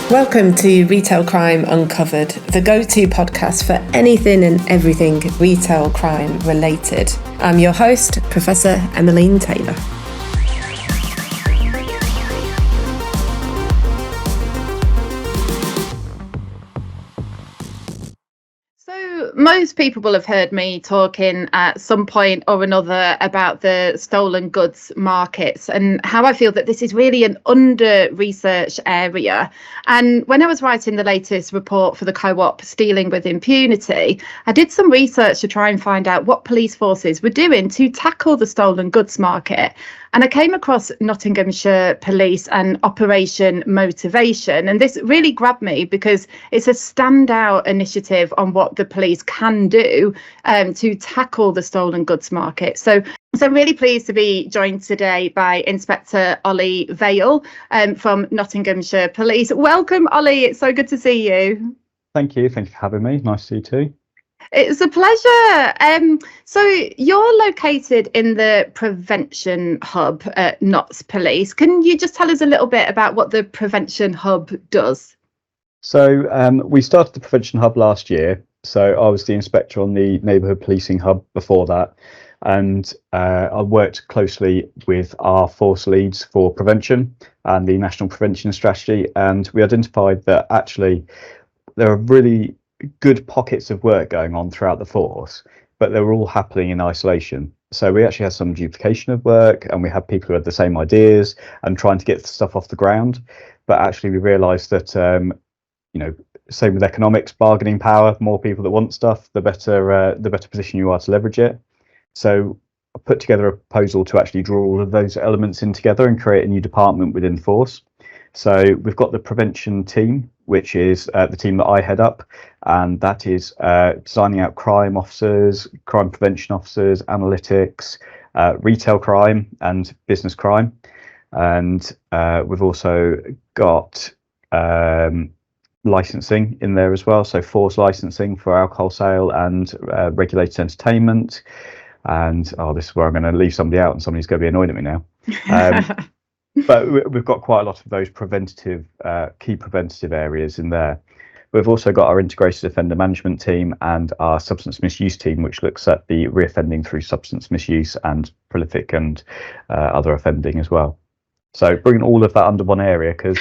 Welcome to Retail Crime Uncovered, the go-to podcast for anything and everything retail crime related. I'm your host, Professor Emmeline Taylor. Most people will have heard me talking at some point or another about the stolen goods markets and how I feel that this is really an under-researched area. And when I was writing the latest report for the co-op Stealing with Impunity, I did some research to try and find out what police forces were doing to tackle the stolen goods market. And I came across Nottinghamshire Police and Operation Motivation. And this really grabbed me because it's a standout initiative on what the police can do to tackle the stolen goods market. So I'm really pleased to be joined today by Inspector Ollie Vale from Nottinghamshire Police. Welcome, Ollie. It's so good to see you. Thank you. Thank you for having me. Nice to see you too. It's a pleasure. So you're located in the Prevention Hub at Notts Police. Can you just tell us a little bit about what the Prevention Hub does? So we started the Prevention Hub last year. So I was the inspector on the Neighbourhood Policing Hub before that. And I worked closely with our force leads for prevention and the National Prevention Strategy. And we identified that actually there are really good pockets of work going on throughout the force, but they were all happening in isolation. So we actually had some duplication of work, and we had people who had the same ideas and trying to get stuff off the ground. But actually we realised that, same with economics, bargaining power, more people that want stuff, the better position you are to leverage it. So I put together a proposal to actually draw all of those elements in together and create a new department within the force. So we've got the prevention team, which is the team that I head up, and that is designing out crime officers, crime prevention officers, analytics, retail crime and business crime. And we've also got licensing in there as well. So force licensing for alcohol sale and regulated entertainment. And this is where I'm going to leave somebody out and somebody's going to be annoyed at me now. But we've got quite a lot of those key preventative areas in there. We've also got our integrated offender management team and our substance misuse team, which looks at the reoffending through substance misuse and prolific and other offending as well. So bringing all of that under one area, because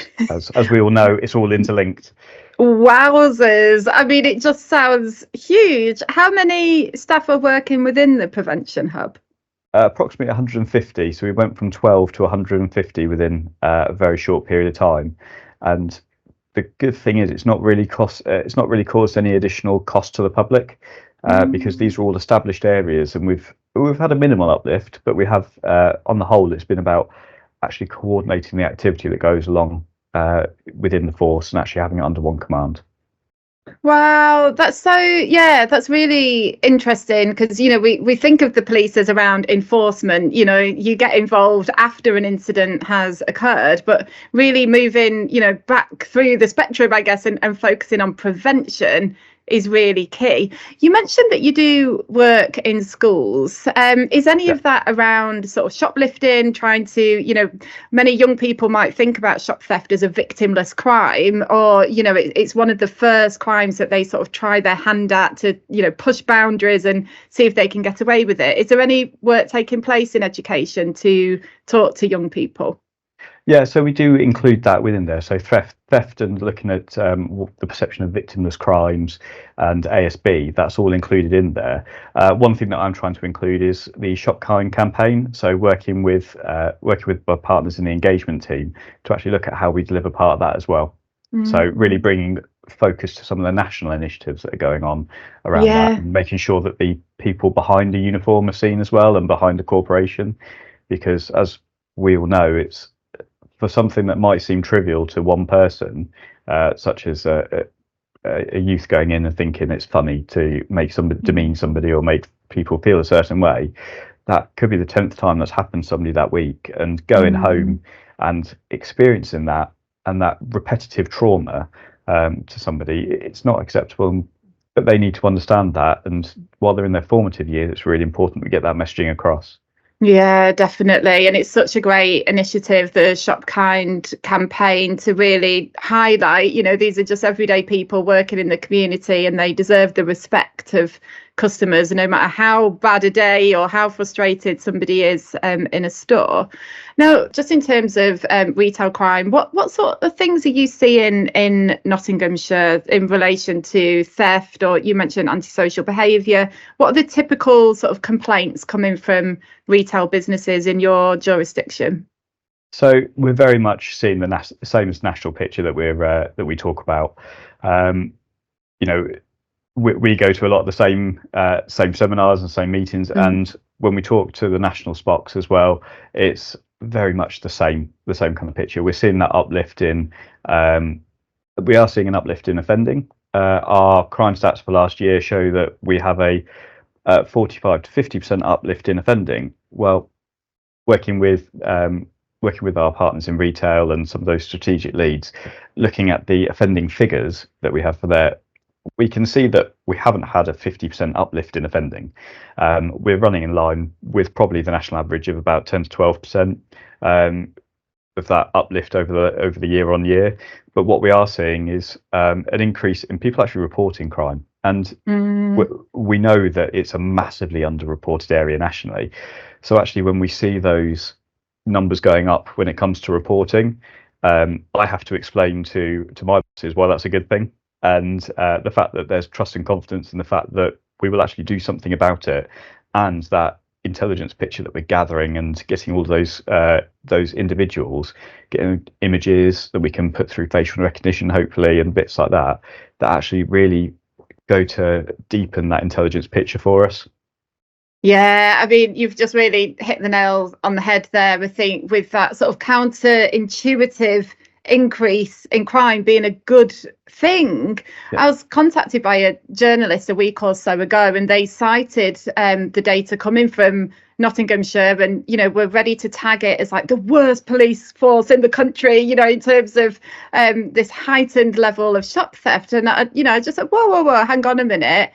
as we all know, it's all interlinked. Wowzers. I mean, it just sounds huge. How many staff are working within the Prevention Hub? Approximately 150. So we went from 12 to 150 within a very short period of time. And the good thing is, it's not really caused any additional cost to the public because these are all established areas, and we've had a minimal uplift, but we have on the whole, it's been about actually coordinating the activity that goes along within the force and actually having it under one command. Wow, that's really interesting because, we think of the police as around enforcement. You get involved after an incident has occurred, but really moving, back through the spectrum, I guess, and focusing on prevention is really key. You mentioned that you do work in schools. Is any of that around sort of shoplifting, trying to, many young people might think about shop theft as a victimless crime, or, it's one of the first crimes that they sort of try their hand at to, push boundaries and see if they can get away with it. Is there any work taking place in education to talk to young people? Yeah, so we do include that within there. So theft and looking at the perception of victimless crimes and ASB, that's all included in there. One thing that I'm trying to include is the Shop Kind campaign. So working with my partners in the engagement team to actually look at how we deliver part of that as well. So really bringing focus to some of the national initiatives that are going on around that, and making sure that the people behind the uniform are seen as well and behind the corporation, because as we all know, it's for something that might seem trivial to one person, such as a youth going in and thinking it's funny to make somebody demean somebody or make people feel a certain way. That could be the 10th time that's happened to somebody that week, and going home and experiencing that and that repetitive trauma to somebody, it's not acceptable. But they need to understand that, and while they're in their formative years, it's really important we get that messaging across. Yeah, definitely. And it's such a great initiative, the Shop Kind campaign, to really highlight, these are just everyday people working in the community, and they deserve the respect of customers, no matter how bad a day or how frustrated somebody is in a store. Now, just in terms of retail crime, what sort of things are you seeing in Nottinghamshire in relation to theft, or you mentioned antisocial behaviour? What are the typical sort of complaints coming from retail businesses in your jurisdiction? So we're very much seeing the same as national picture that we talk about. You know, we go to a lot of the same seminars and same meetings, and when we talk to the national SPOCs as well, it's very much the same kind of picture. We're seeing that uplift in we are seeing an uplift in offending. Our crime stats for last year show that we have a 45 to 50% uplift in offending. Well, working with our partners in retail and some of those strategic leads, looking at the offending figures that we have for there, we can see that we haven't had a 50% uplift in offending. We're running in line with probably the national average of about 10 to 12% of that uplift over the year on year. But what we are seeing is an increase in people actually reporting crime. And we know that it's a massively underreported area nationally. So actually, when we see those numbers going up when it comes to reporting, I have to explain to my bosses why that's a good thing. And the fact that there's trust and confidence in the fact that we will actually do something about it, and that intelligence picture that we're gathering and getting all those individuals, getting images that we can put through facial recognition, hopefully, and bits like that, that actually really go to deepen that intelligence picture for us. Yeah, I mean, you've just really hit the nail on the head there. I think with that sort of counterintuitive increase in crime being a good thing. Yeah. I was contacted by a journalist a week or so ago, and they cited the data coming from Nottinghamshire, and we're ready to tag it as like the worst police force in the country, in terms of this heightened level of shop theft. And I just said, whoa, hang on a minute.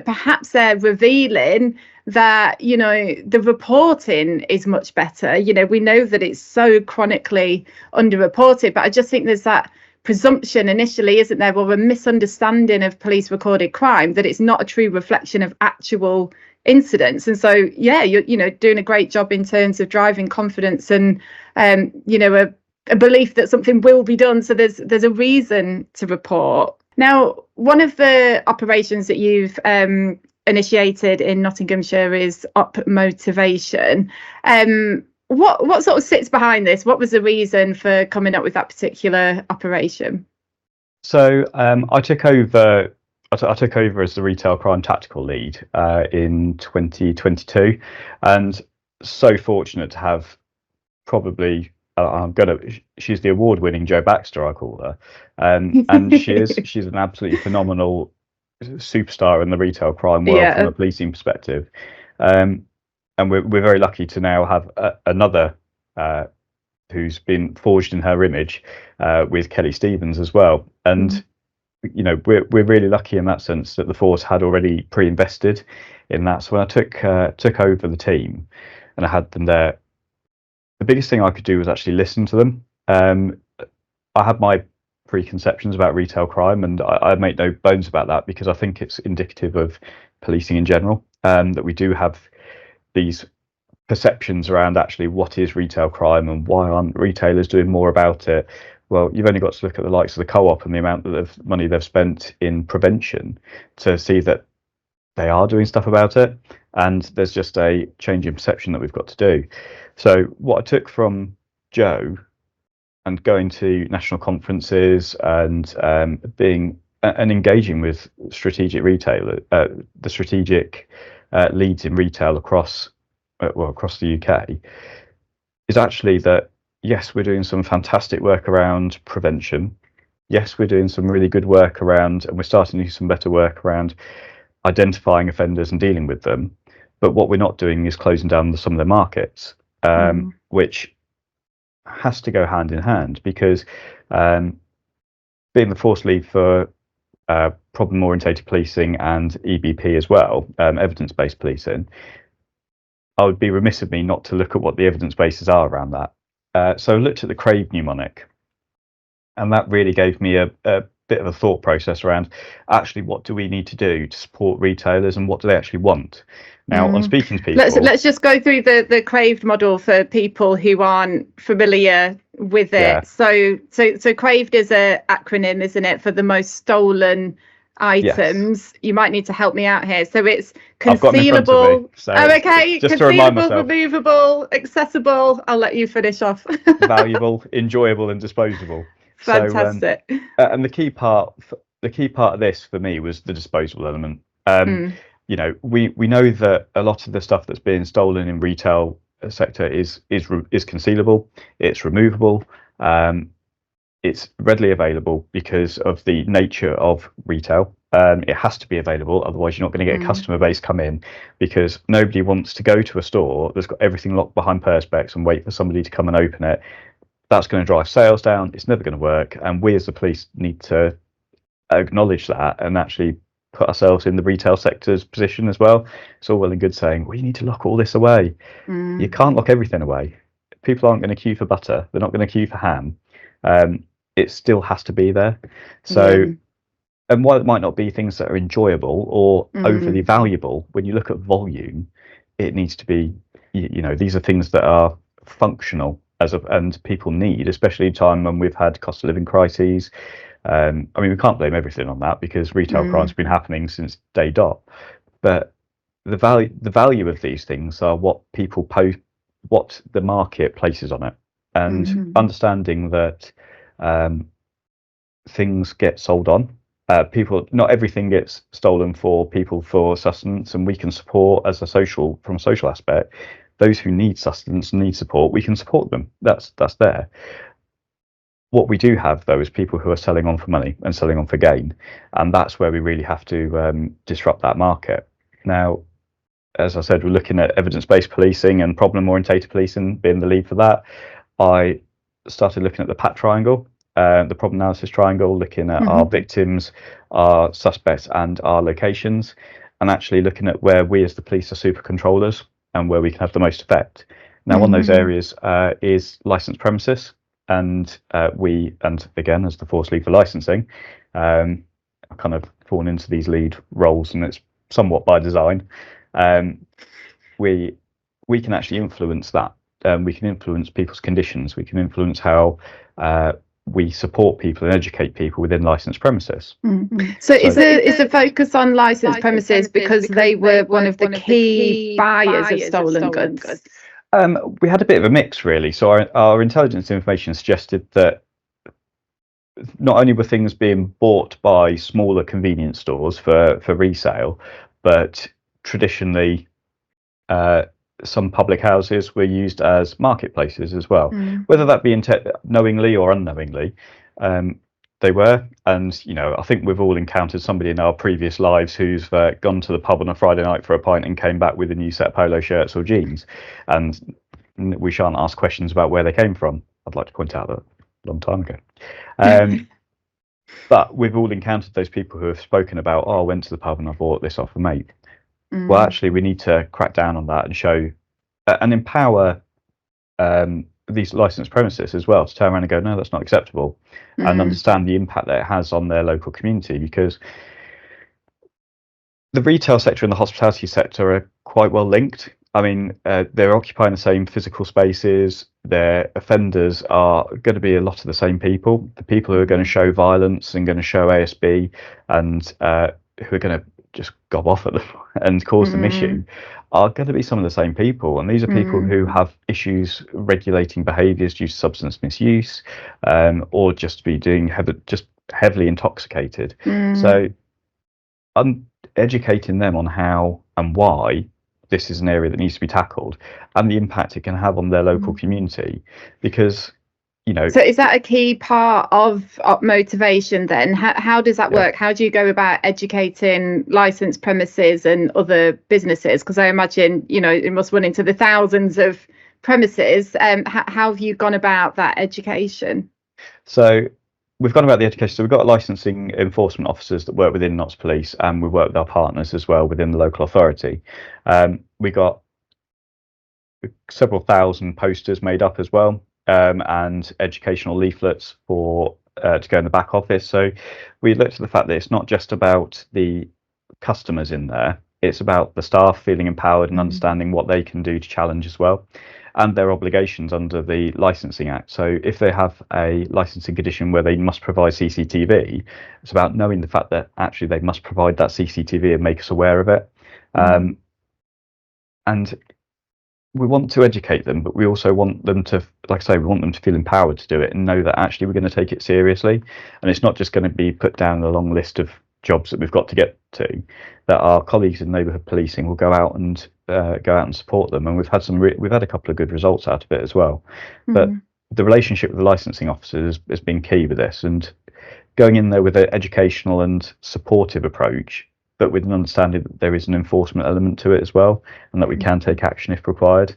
Perhaps they're revealing that the reporting is much better. We know that it's so chronically underreported, but I just think there's that presumption initially, isn't there, or a misunderstanding of police recorded crime, that it's not a true reflection of actual incidents. And so you're doing a great job in terms of driving confidence and a belief that something will be done, so there's a reason to report. Now, one of the operations that you've initiated in Nottinghamshire is Up Motivation. What sort of sits behind this? What was the reason for coming up with that particular operation? So I took over as the retail crime tactical lead in 2022, and so fortunate to have probably she's the award-winning Joe Baxter, I call her, and she's an absolutely phenomenal superstar in the retail crime world from a policing perspective, and we're very lucky to now have another who's been forged in her image with Kelly Stevens as well. And we're really lucky in that sense that the force had already pre-invested in that. So when I took over the team and I had them there, the biggest thing I could do was actually listen to them. I had my preconceptions about retail crime, and I make no bones about that, because I think it's indicative of policing in general, that we do have these perceptions around actually what is retail crime and why aren't retailers doing more about it. Well, you've only got to look at the likes of the Co-op and the amount of money they've spent in prevention to see that they are doing stuff about it, and there's just a change in perception that we've got to do. So what I took from Joe and going to national conferences and being and engaging with strategic retailer, the strategic leads in retail across the UK, is actually that yes, we're doing some fantastic work around prevention. Yes, we're doing some really good work around, and we're starting to do some better work around identifying offenders and dealing with them. But what we're not doing is closing down some of their markets, which has to go hand in hand, because being the force lead for problem orientated policing and EBP as well, evidence based policing, I would be remiss of me not to look at what the evidence bases are around that. So I looked at the Crave mnemonic, and that really gave me a bit of a thought process around actually what do we need to do to support retailers and what do they actually want. Now, on speaking to people, let's just go through the Craved model for people who aren't familiar with it. Yeah. So Craved is a acronym, isn't it, for the most stolen items? Yes. You might need to help me out here. So it's I've got them in front of me, concealable. so Oh, okay. just to remind Concealable, myself. removable, accessible. I'll let you finish off. Valuable, enjoyable, and disposable. Fantastic. So, and the key part of this for me was the disposable element. You know, we know that a lot of the stuff that's being stolen in retail sector is concealable, it's removable, it's readily available because of the nature of retail. It has to be available, otherwise you're not going to get a customer base come in, because nobody wants to go to a store that's got everything locked behind perspex and wait for somebody to come and open it. That's going to drive sales down. It's never going to work, and we as the police need to acknowledge that and actually put ourselves in the retail sector's position as well. It's all well and good saying, well, you need to lock all this away. You can't lock everything away. People aren't going to queue for butter, they're not going to queue for ham. It still has to be there. So and while it might not be things that are enjoyable or overly valuable, when you look at volume, it needs to be, you know, these are things that are functional and people need, especially in time when we've had cost of living crises. I mean, we can't blame everything on that because retail crime's been happening since day dot. But the value of these things are what people what the market places on it, and understanding that things get sold on. Not everything gets stolen for people for sustenance, and we can support from a social aspect. Those who need sustenance and need support, we can support them. That's there. What we do have, though, is people who are selling on for money and selling on for gain, and that's where we really have to disrupt that market. Now, as I said, we're looking at evidence-based policing and problem-orientated policing being the lead for that. I started looking at the PAT triangle, the problem analysis triangle, looking at our victims, our suspects, and our locations, and actually looking at where we as the police are super controllers and where we can have the most effect. Now, one of those areas is licensed premises, and again, as the force lead for licensing, I've kind of fallen into these lead roles, and it's somewhat by design. We can actually influence that. We can influence people's conditions. We can influence how we support people and educate people within licensed premises. So is the focus on licensed premises because they were one of the key buyers of stolen goods? We had a bit of a mix, really. So our intelligence information suggested that not only were things being bought by smaller convenience stores for resale, but traditionally some public houses were used as marketplaces as well, whether that be knowingly or unknowingly. They were, and you know, I think we've all encountered somebody in our previous lives who's gone to the pub on a Friday night for a pint and came back with a new set of polo shirts or jeans, and we shan't ask questions about where they came from. I'd like to point out that a long time ago. But we've all encountered those people who have spoken about, oh, I went to the pub and I bought this off a mate. Well, actually, we need to crack down on that and show and empower these licensed premises as well to turn around and go, no, that's not acceptable, and understand the impact that it has on their local community, because the retail sector and the hospitality sector are quite well linked. I mean, they're occupying the same physical spaces. Their offenders are going to be a lot of the same people. The people who are going to show violence and going to show ASB and who are going to just gob off at them and cause them issue are going to be some of the same people, and these are people who have issues regulating behaviours due to substance misuse, or just be doing just heavily intoxicated. So I'm educating them on how and why this is an area that needs to be tackled and the impact it can have on their local community, because you know. So is that a key part of motivation then? How does that work? How do you go about educating licensed premises and other businesses? Because I imagine, you know, it must run into the thousands of premises. How have you gone about that education? So we've gone about the education. So we've got licensing enforcement officers that work within Notts Police, and we work with our partners as well within the local authority. We got several thousand posters made up as well, and educational leaflets for to go in the back office. So we looked at the fact that it's not just about the customers in there, it's about the staff feeling empowered and understanding what they can do to challenge as well, and their obligations under the Licensing Act. So if they have a licensing condition where they must provide CCTV, it's about knowing the fact that actually they must provide that CCTV and make us aware of it. And we want to educate them, but we also want them to, like I say, we want them to feel empowered to do it and know that actually we're going to take it seriously. And it's not just going to be put down a long list of jobs that we've got to get to, that our colleagues in neighbourhood policing will go out and support them. And we've had we've had a couple of good results out of it as well. But the relationship with the licensing officers has been key with this, and going in there with an educational and supportive approach, but with an understanding that there is an enforcement element to it as well, and that we can take action if required.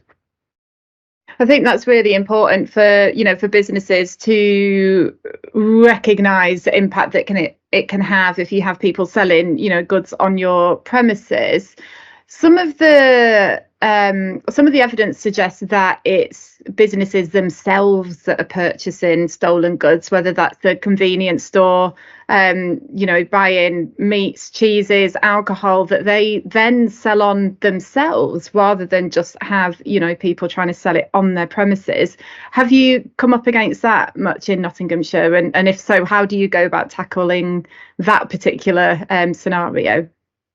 I think that's really important for businesses to recognise the impact that it can have if you have people selling goods on your premises. Some of the evidence suggests that it's businesses themselves that are purchasing stolen goods, whether that's the convenience store, buying meats, cheeses, alcohol that they then sell on themselves rather than just have, people trying to sell it on their premises. Have you come up against that much in Nottinghamshire? And if so, how do you go about tackling that particular scenario?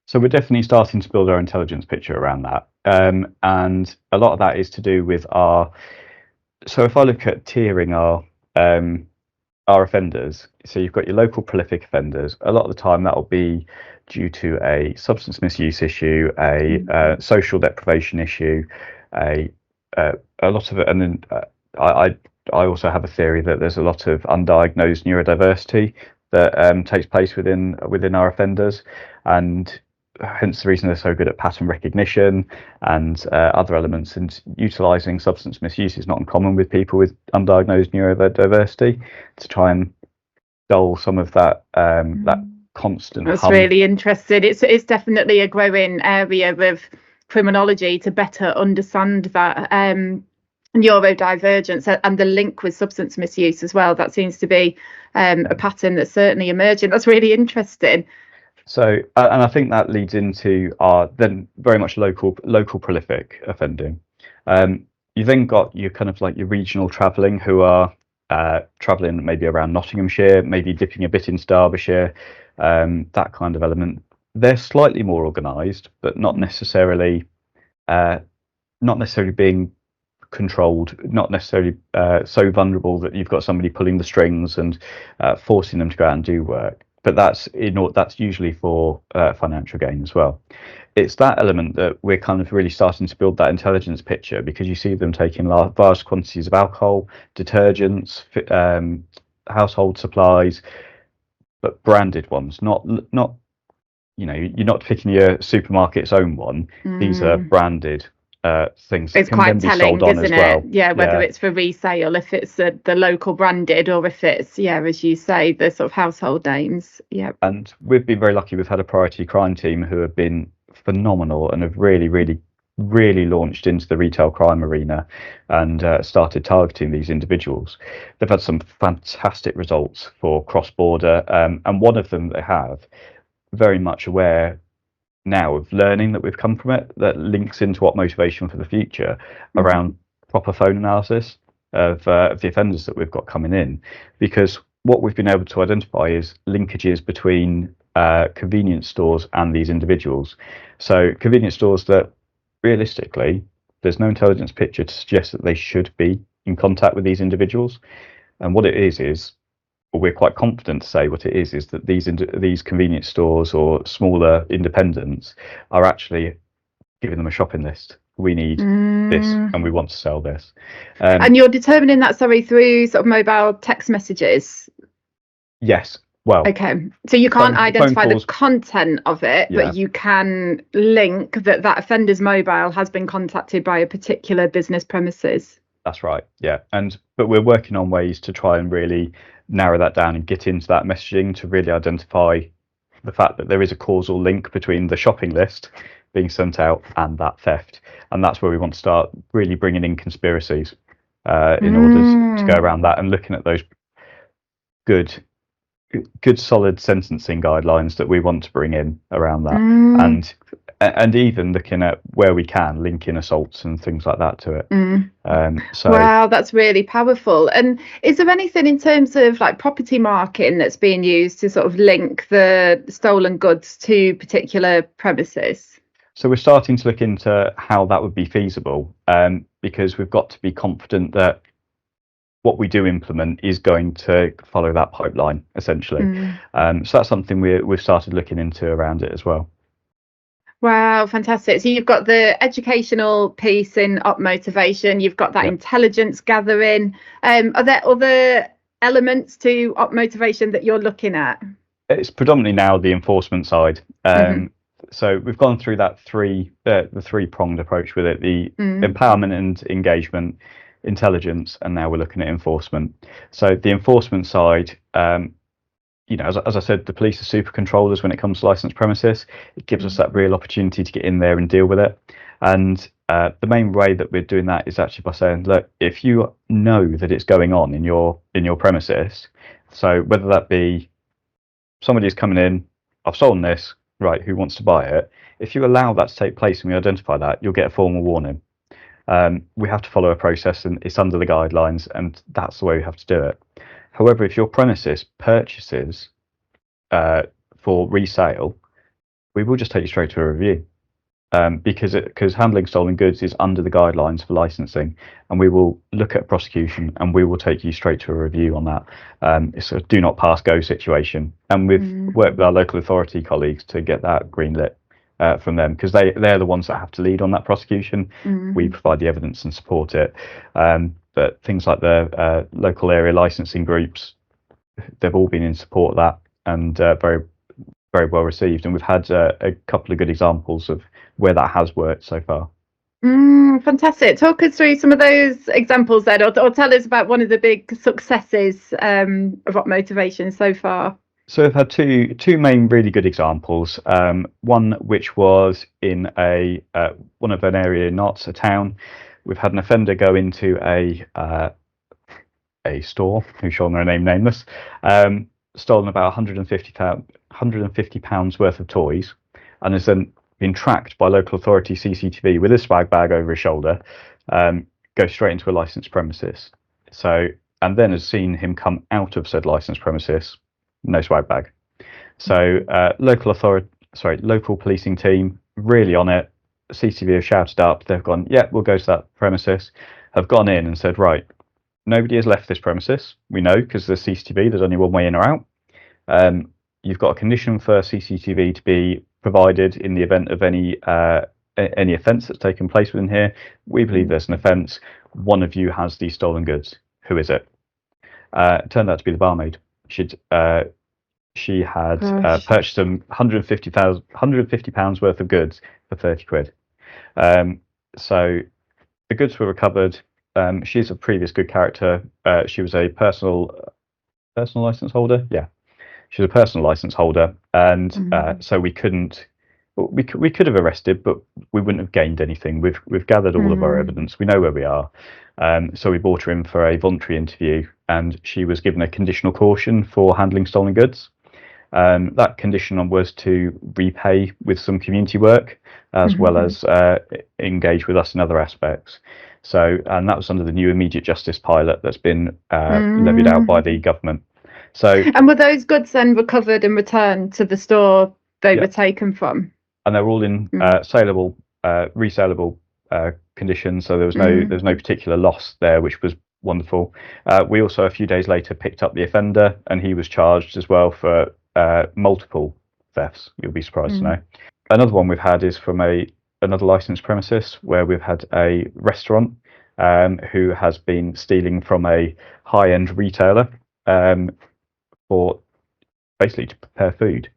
So we're definitely starting to build our intelligence picture around that. And a lot of that is to do with so if I look at tiering our offenders, so you've got your local prolific offenders. A lot of the time that will be due to a substance misuse issue, a social deprivation issue, a lot of it. And then I also have a theory that there's a lot of undiagnosed neurodiversity that takes place within our offenders, and hence the reason they're so good at pattern recognition and other elements. And utilising substance misuse is not uncommon with people with undiagnosed neurodiversity, to try and dull some of that that constant. That's really interesting. It's definitely a growing area of criminology to better understand that neurodivergence and the link with substance misuse as well. That seems to be a pattern that's certainly emerging. That's really interesting. So, and I think that leads into our then very much local prolific offending. You then got your kind of like your regional travelling, who are travelling maybe around Nottinghamshire, maybe dipping a bit into Derbyshire, that kind of element. They're slightly more organised, but not necessarily being controlled, not necessarily so vulnerable that you've got somebody pulling the strings and forcing them to go out and do work. But that's usually for financial gain as well. It's that element that we're kind of really starting to build that intelligence picture, because you see them taking vast quantities of alcohol, detergents, household supplies, but branded ones. Not you're not picking your supermarket's own one. These are branded things that it's can quite then be telling, sold on isn't as well. it? Yeah, whether it's for resale, if it's the local branded, or if it's, as you say, the sort of household names. Yeah. And we've been very lucky. We've had a priority crime team who have been phenomenal and have really, really, really launched into the retail crime arena and started targeting these individuals. They've had some fantastic results for cross-border, and one of them they have, very much aware now of learning that we've come from it, that links into what motivation for the future around proper phone analysis of the offenders that we've got coming in, because what we've been able to identify is linkages between convenience stores and these individuals. So convenience stores that realistically there's no intelligence picture to suggest that they should be in contact with these individuals, and what it is or we're quite confident to say what it is that these convenience stores or smaller independents are actually giving them a shopping list. We need this and we want to sell this. And you're determining that, through sort of mobile text messages? Yes. Well, okay. So you can't identify the content of it, but you can link that offender's mobile has been contacted by a particular business premises. That's right. Yeah. But we're working on ways to try and really narrow that down and get into that messaging to really identify the fact that there is a causal link between the shopping list being sent out and that theft. And that's where we want to start really bringing in conspiracies in order to go around that and looking at those good solid sentencing guidelines that we want to bring in around that, and even looking at where we can link in assaults and things like that to it. So wow, that's really powerful. And is there anything in terms of like property marketing that's being used to sort of link the stolen goods to particular premises? So we're starting to look into how that would be feasible, because we've got to be confident that what we do implement is going to follow that pipeline, essentially. So that's something we've started looking into around it as well. Wow, fantastic. So you've got the educational piece in Op Motivation, you've got that intelligence gathering. Are there other elements to Op Motivation that you're looking at? It's predominantly now the enforcement side. So we've gone through that the three-pronged approach with it, the empowerment and engagement, intelligence, and now we're looking at enforcement. So the enforcement side, as I said, the police are super controllers when it comes to licensed premises. It gives us that real opportunity to get in there and deal with it. And the main way that we're doing that is actually by saying, look, if you know that it's going on in your premises, so whether that be somebody's coming in, I've stolen this, right, who wants to buy it? If you allow that to take place and we identify that, you'll get a formal warning. We have to follow a process and it's under the guidelines, and that's the way we have to do it. However, if your premises purchases for resale, we will just take you straight to a review, because handling stolen goods is under the guidelines for licensing, and we will look at prosecution and we will take you straight to a review on that. It's a do not pass go situation, and we've worked with our local authority colleagues to get that greenlit from them, because they're the ones that have to lead on that prosecution. We provide the evidence and support it, but things like the local area licensing groups, they've all been in support of that, and very well received, and we've had a couple of good examples of where that has worked so far. Fantastic. Talk us through some of those examples then, or tell us about one of the big successes of Op Motivation so far. So we've had two main really good examples. One which was in one of an area in Notts, a town. We've had an offender go into a store, who shall remain nameless, stolen about £150 worth of toys, and has then been tracked by local authority CCTV with a swag bag over his shoulder, go straight into a licensed premises. And then has seen him come out of said licensed premises, no swag bag. So local policing team really on it. CCTV have shouted up. They've gone, yeah, we'll go to that premises. Have gone in and said, right, nobody has left this premises. We know because there's CCTV. There's only one way in or out. You've got a condition for CCTV to be provided in the event of any offence that's taken place within here. We believe there's an offence. One of you has these stolen goods. Who is it? It turned out to be the barmaid. She had purchased some £150 worth of goods for 30 quid. So the goods were recovered. She's a previous good character. She was a personal license holder. Yeah, she's a personal license holder, and so we could have arrested, but we wouldn't have gained anything. We've gathered all of our evidence. We know where we are. So we brought her in for a voluntary interview, and she was given a conditional caution for handling stolen goods. That condition was to repay with some community work, as well as engage with us in other aspects. And that was under the new immediate justice pilot that's been levied out by the government. And were those goods then recovered and returned to the store they were taken from? And they're all in saleable, resaleable condition, so there was no particular loss there, which was wonderful. We also a few days later picked up the offender, and he was charged as well for multiple thefts. You'll be surprised to know. Another one we've had is from another licensed premises, where we've had a restaurant who has been stealing from a high-end retailer for basically to prepare food.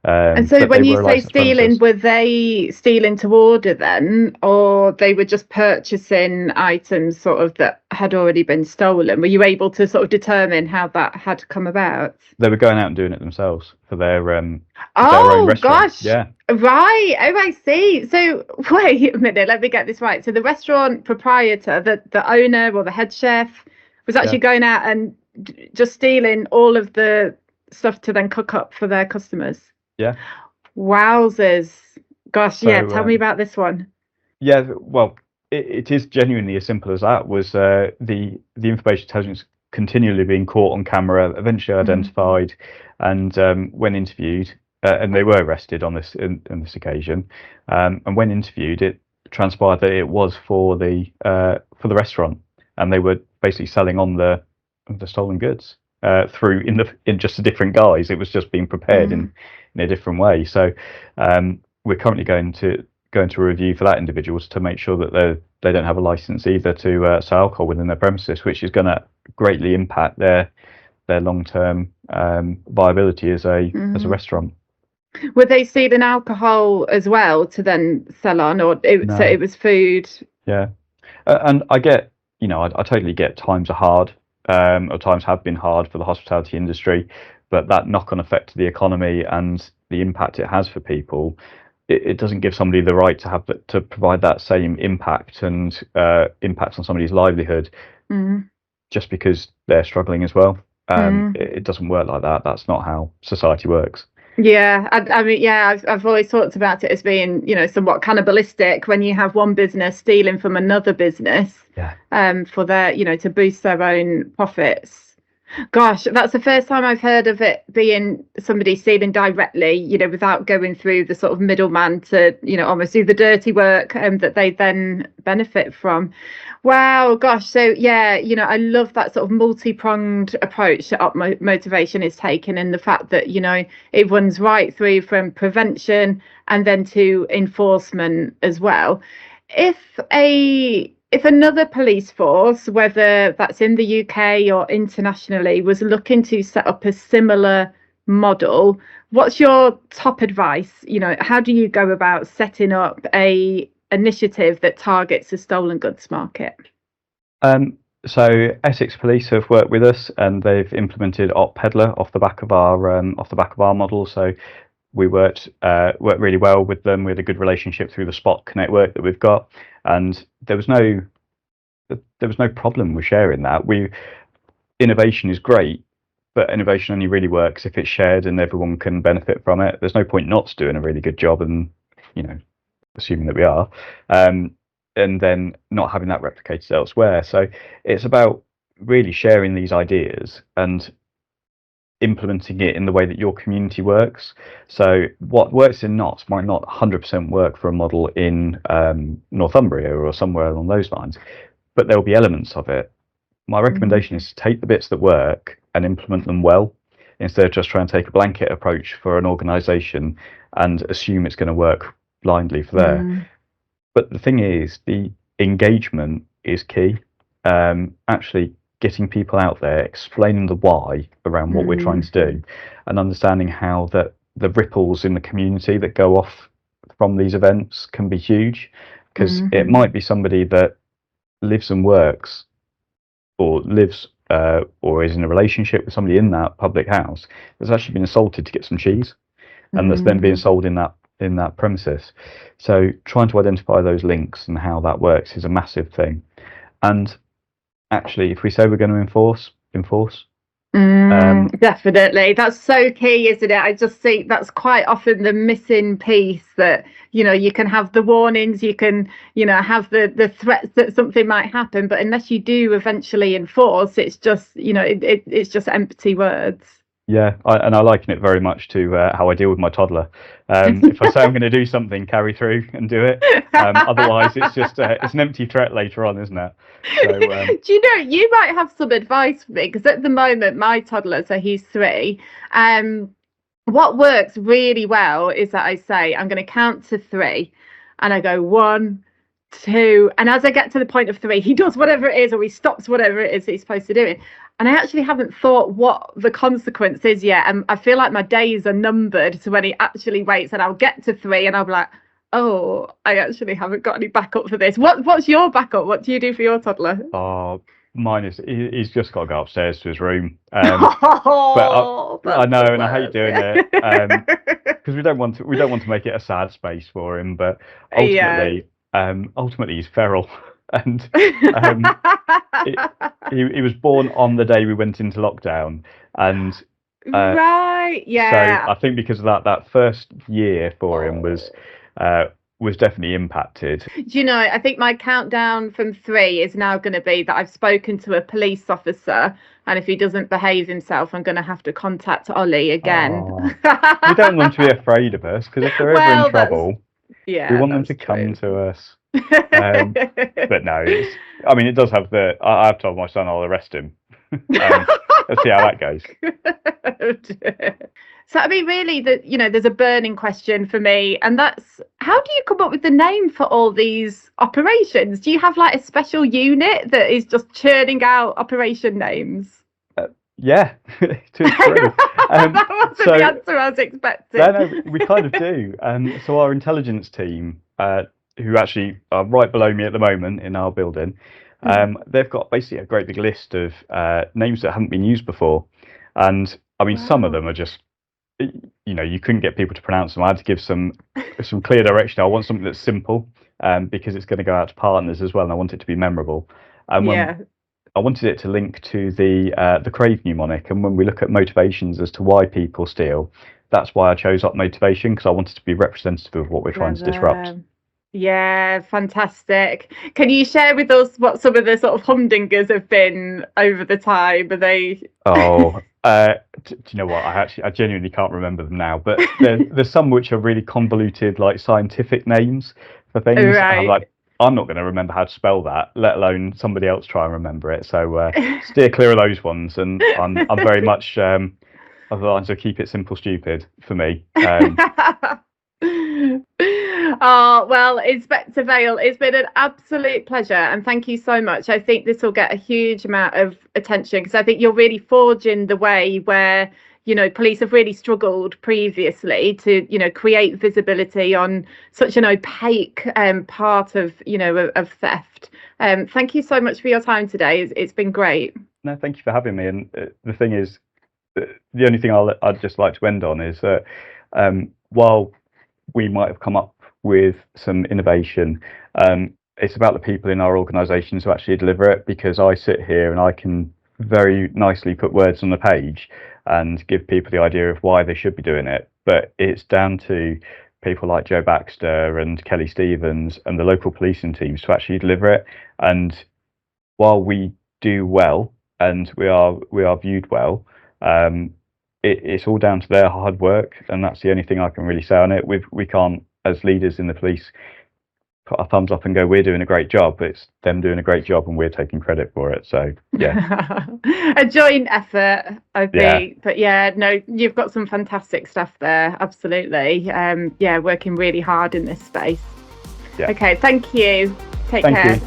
And so but they when you were a say licensed stealing, premises. were they stealing to order then, or they were just purchasing items sort of that had already been stolen? Were you able to sort of determine how that had come about? They were going out and doing it themselves for their own Oh restaurant. gosh. Yeah, Right. Oh, I see. So wait a minute, let me get this right. So the restaurant proprietor, the owner or the head chef was yeah, actually going out and just stealing all of the stuff to then cook up for their customers. yeah. Wowzers. Gosh, yeah, So tell me about this one. yeah, well, it is genuinely as simple as that. Was the information intelligence continually being caught on camera, eventually Mm. identified, and when interviewed, and they were arrested on on this occasion, and when interviewed, it transpired that it was for the restaurant, and they were basically selling on the stolen goods through in just a different guise. It was just being prepared Mm. in a different way. So we're currently going to review for that individuals to make sure that they don't have a license either to sell alcohol within their premises, which is going to greatly impact their long term viability as a Mm. restaurant. Were they stealing alcohol as well to then sell on, or so No, it was food? yeah, and I get, I totally get times are hard, or times have been hard for the hospitality industry, but that knock-on effect to the economy and the impact it has for people, it doesn't give somebody the right to to provide that same impact and impact on somebody's livelihood Mm. just because they're struggling as well. Mm. It doesn't work like that. That's not how society works. Yeah, I mean, yeah, I've always talked about it as being, somewhat cannibalistic when you have one business stealing from another business, Yeah. for their, to boost their own profits. Gosh, that's the first time I've heard of it being somebody stealing directly, without going through the sort of middleman to, almost do the dirty work that they then benefit from. Wow, gosh. So yeah, I love that sort of multi-pronged approach that Up Motivation is taking, and the fact that, it runs right through from prevention and then to enforcement as well. If if another police force, whether that's in the UK or internationally, was looking to set up a similar model, what's your top advice? How do you go about setting up a initiative that targets the stolen goods market? Um, so Essex Police have worked with us and they've implemented Op Peddler off the back of our model. So we worked really well with them. We had a good relationship through the Spot Connect work that we've got, and there was no problem with sharing that. Innovation is great, but innovation only really works if it's shared and everyone can benefit from it. There's no point not doing a really good job and, you know, assuming that we are, um, and then not having that replicated elsewhere. So it's about really sharing these ideas and implementing it in the way that your community works. So what works in Notts might not 100% work for a model in Northumbria or somewhere along those lines, but there'll be elements of it. My recommendation is to take the bits that work and implement them well, instead of just trying to take a blanket approach for an organisation and assume it's going to work blindly for there. Mm. But the thing is, the engagement is key. Actually getting people out there, explaining the why around what we're trying to do, and understanding how the ripples in the community that go off from these events can be huge, because it might be somebody that lives and works or lives or is in a relationship with somebody in that public house that's actually been assaulted to get some cheese, and that's then being sold in that premises. So trying to identify those links and how that works is a massive thing. And actually, if we say we're going to enforce. Definitely. That's so key, isn't it? I just think that's quite often the missing piece, that, you can have the warnings, you can, have the threats that something might happen, but unless you do eventually enforce, it's just, it's just empty words. Yeah, and I liken it very much to how I deal with my toddler. If I say I'm going to do something, carry through and do it. Otherwise, it's just it's an empty threat later on, isn't it? So, Do you might have some advice for me, because at the moment my toddler, so he's 3, what works really well is that I say I'm going to count to 3, and I go 1, 2, and as I get to the point of 3, he does whatever it is, or he stops whatever it is that he's supposed to do. And I actually haven't thought what the consequence is yet. And I feel like my days are numbered to when he actually waits, and I'll get to 3 and I'll be like, oh, I actually haven't got any backup for this. What's your backup? What do you do for your toddler? Mine is he's just got to go upstairs to his room. But I know, and I hate doing it because we don't want to make it a sad space for him. But ultimately he's feral, and he was born on the day we went into lockdown, and right, yeah. So I think because of that first year for him was definitely impacted. Do you know, I think my countdown from 3 is now going to be that I've spoken to a police officer, and if he doesn't behave himself, I'm going to have to contact Ollie again. We don't want to be afraid of us, because if they're ever in trouble, we want them to come to us. But no, it does have I've told my son I'll arrest him. Let's see how that goes. So really, there's a burning question for me, and that's, how do you come up with the name for all these operations? Do you have like a special unit that is just churning out operation names? Yeah, it's true. That wasn't the answer I was expecting. No, we kind of do. So our intelligence team, who actually are right below me at the moment in our building, they've got basically a great big list of names that haven't been used before, and some of them are just, you couldn't get people to pronounce them. I had to give some clear direction. I want something that's simple, because it's going to go out to partners as well, and I want it to be memorable. And I wanted it to link to the Crave mnemonic, and when we look at motivations as to why people steal, that's why I chose up motivation, because I wanted to be representative of what we're trying to disrupt. Yeah, fantastic. Can you share with us what some of the sort of humdingers have been over the time? Are they? Do you know what? I genuinely can't remember them now, but there's some which are really convoluted, like scientific names for things. Right. I'm not going to remember how to spell that, let alone somebody else try and remember it. So steer clear of those ones. And I'm very much of the lines of keep it simple, stupid for me. Oh, well, Inspector Vale, it's been an absolute pleasure, and thank you so much. I think this will get a huge amount of attention, because I think you're really forging the way where, police have really struggled previously to, create visibility on such an opaque part of, of theft. Thank you so much for your time today. It's been great. No, thank you for having me. And the thing is, the only thing I'd just like to end on is that while we might have come up with some innovation, it's about the people in our organisations who actually deliver it, because I sit here and I can very nicely put words on the page and give people the idea of why they should be doing it, but it's down to people like Joe Baxter and Kelly Stevens and the local policing teams to actually deliver it. And while we do well and we are viewed well, it's all down to their hard work, and that's the only thing I can really say on it. We can't, as leaders in the police, put our thumbs up and go, we're doing a great job. It's them doing a great job and we're taking credit for it. So yeah. A joint effort, I think. But no, you've got some fantastic stuff there. Absolutely. Working really hard in this space. Okay, thank you. Take care.